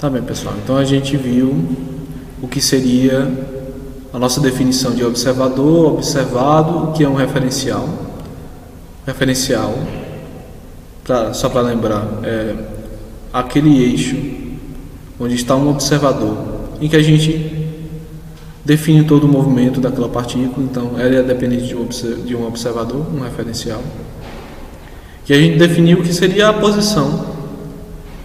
Tá bem, pessoal, então a gente viu o que seria a nossa definição de observador, observado, o que é um referencial. Referencial, só para lembrar, é aquele eixo onde está um observador, em que a gente define todo o movimento daquela partícula. Então ela é dependente de um observador, um referencial. E a gente definiu o que seria a posição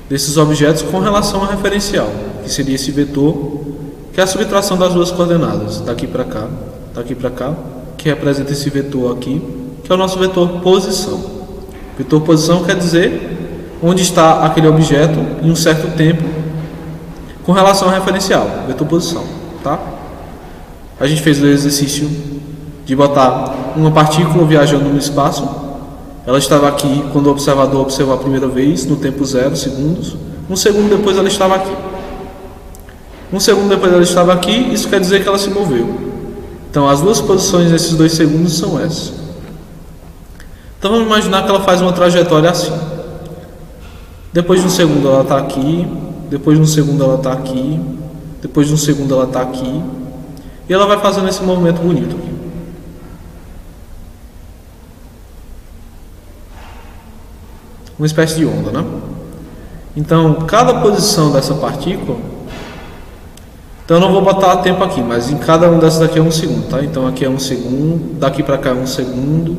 desses objetos com relação ao referencial, que seria esse vetor, que é a subtração das duas coordenadas, daqui para cá, que representa esse vetor aqui, que é o nosso vetor posição. Vetor posição quer dizer onde está aquele objeto em um certo tempo com relação ao referencial, vetor posição, tá? A gente fez o exercício de botar uma partícula viajando no espaço. Ela estava aqui quando o observador observou a primeira vez, no tempo 0 segundos. Um segundo depois ela estava aqui. Um segundo depois ela estava aqui, isso quer dizer que ela se moveu. Então as duas posições nesses 2 segundos são essas. Então vamos imaginar que ela faz uma trajetória assim. Depois de um segundo ela está aqui, depois de um segundo ela está aqui, depois de um segundo ela está aqui. E ela vai fazendo esse movimento bonito aqui. Uma espécie de onda, né? Então, cada posição dessa partícula, então eu não vou botar tempo aqui, mas em cada uma dessas daqui é 1 segundo, tá? Então aqui é 1 segundo, daqui para cá é 1 segundo,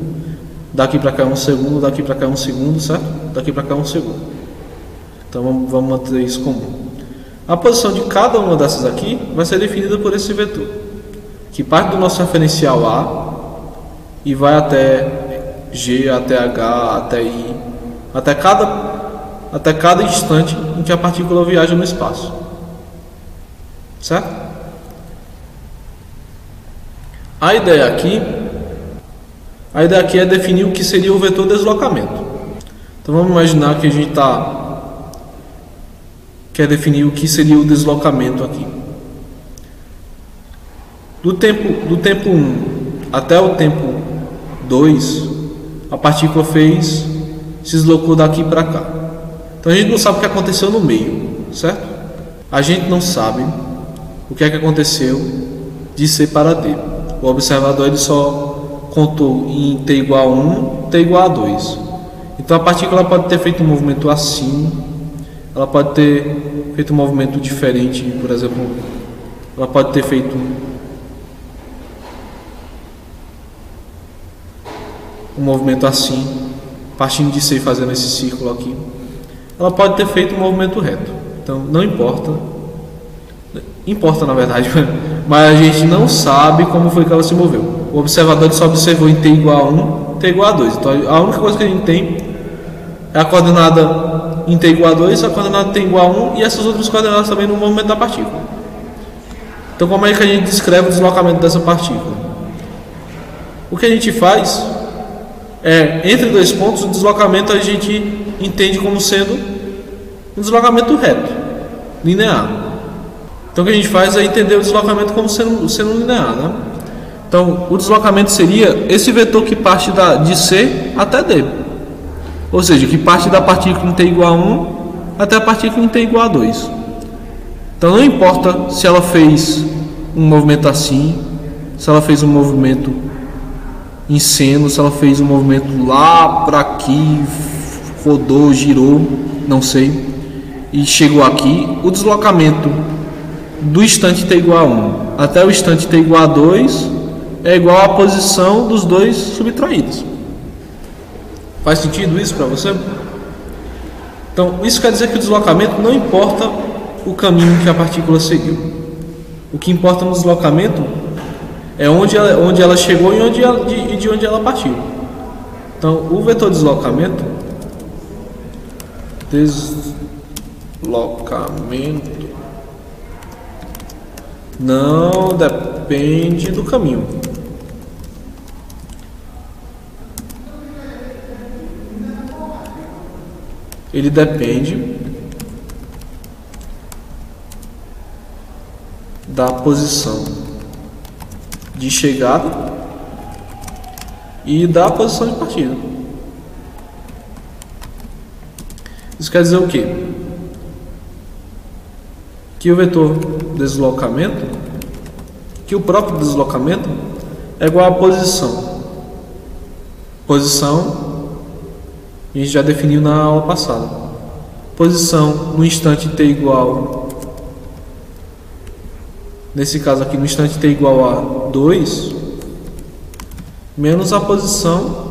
daqui para cá é 1 segundo, daqui para cá é 1 segundo, certo? Daqui para cá é 1 segundo. Então vamos manter isso comum. A posição de cada uma dessas aqui vai ser definida por esse vetor, que parte do nosso referencial A e vai até G, até H, até I, até cada instante em que a partícula viaja no espaço, certo? A ideia aqui é definir o que seria o vetor deslocamento. Então vamos imaginar que a gente quer definir o que seria o deslocamento aqui. Do tempo 1 até o tempo 2, a partícula se deslocou daqui para cá. Então a gente não sabe o que aconteceu no meio, certo? A gente não sabe o que é que aconteceu de C para D. O observador ele só contou em T igual a 1, T igual a 2. Então a partícula pode ter feito um movimento assim, ela pode ter feito um movimento diferente, por exemplo, ela pode ter feito um movimento assim, partindo de C e fazendo esse círculo aqui. Ela pode ter feito um movimento reto. Então não importa. Importa na verdade, mas a gente não sabe como foi que ela se moveu. O observador só observou em T igual a 1, T igual a 2. Então a única coisa que a gente tem é a coordenada em T igual a 2, a coordenada T igual a 1 e essas outras coordenadas também no movimento da partícula. Então como é que a gente descreve o deslocamento dessa partícula? O que a gente faz entre 2 pontos, o deslocamento a gente entende como sendo um deslocamento reto, linear. Então o que a gente faz é entender o deslocamento como sendo linear, né? Então o deslocamento seria esse vetor que parte de C até D, ou seja, que parte da partícula em T igual a 1 até a partícula em T igual a 2. Então não importa se ela fez um movimento assim, se ela fez um movimento em seno, se ela fez um movimento lá para aqui, rodou, girou, não sei, e chegou aqui. O deslocamento do instante T igual a 1 até o instante T igual a 2 é igual à posição dos dois subtraídos. Faz sentido isso para você? Então isso quer dizer que o deslocamento não importa o caminho que a partícula seguiu. O que importa no deslocamento é onde ela chegou e de onde ela partiu. Então, o vetor deslocamento não depende do caminho. Ele depende da posição de chegada e da posição de partida. Isso quer dizer o quê? que o vetor deslocamento, que o próprio deslocamento é igual a posição. Posição, a gente já definiu na aula passada. Posição no instante t igual, nesse caso aqui, no instante t igual a 2, menos a posição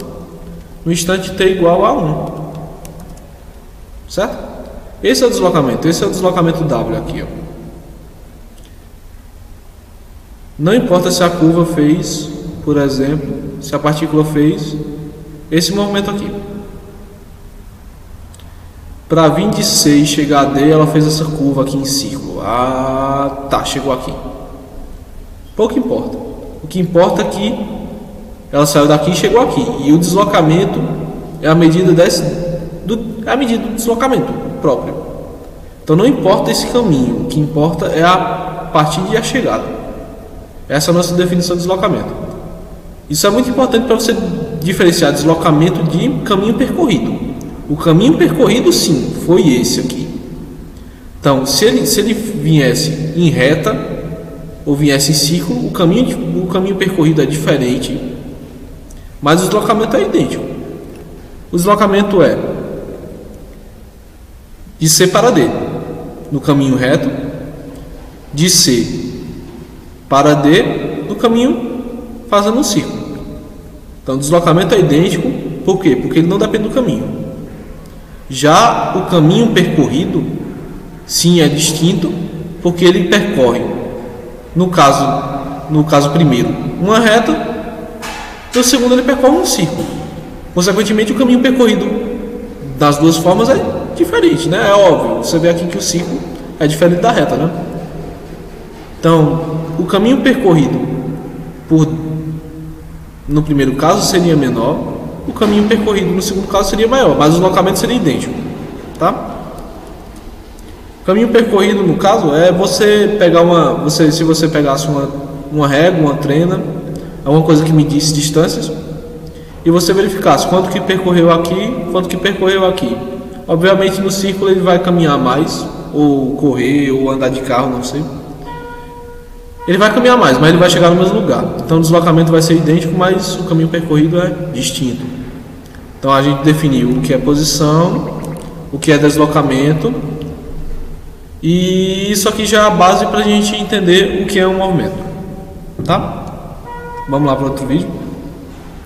no instante t igual a 1. Certo? Esse é o deslocamento W aqui, ó. Não importa se a curva fez, por exemplo, se a partícula fez esse movimento aqui. Para vir de C e chegar a D, ela fez essa curva aqui em círculo. Ah, tá, chegou aqui. Pouco importa. O que importa é que ela saiu daqui e chegou aqui. E o deslocamento é a medida do deslocamento próprio. Então não importa esse caminho, o que importa é a partida e a chegada. Essa é a nossa definição de deslocamento. Isso é muito importante para você diferenciar deslocamento de caminho percorrido. O caminho percorrido, sim, foi esse aqui. Então, se ele viesse em reta ou viesse em círculo, o caminho percorrido é diferente, mas o deslocamento é idêntico. O deslocamento é de C para D no caminho reto, de C para D no caminho fazendo um círculo. Então o deslocamento é idêntico, por quê? Porque ele não depende do caminho. Já o caminho percorrido, sim, é distinto, porque ele percorre, no caso primeiro, uma reta, no segundo ele percorre um círculo. Consequentemente, o caminho percorrido das duas formas é diferente, né? É óbvio, você vê aqui que o círculo é diferente da reta, né? Então, o caminho percorrido no primeiro caso seria menor, o caminho percorrido no segundo caso seria maior, mas o deslocamento seria idêntico, tá? O caminho percorrido, no caso, é você pegar se você pegasse uma régua, uma trena, alguma coisa que medisse distâncias, e você verificasse quanto que percorreu aqui, quanto que percorreu aqui. Obviamente no círculo ele vai caminhar mais, ou correr, ou andar de carro, não sei. Ele vai caminhar mais, mas ele vai chegar no mesmo lugar. Então o deslocamento vai ser idêntico, mas o caminho percorrido é distinto. Então a gente definiu o que é posição, o que é deslocamento, e isso aqui já é a base para a gente entender o que é um movimento. Tá? Vamos lá para outro vídeo.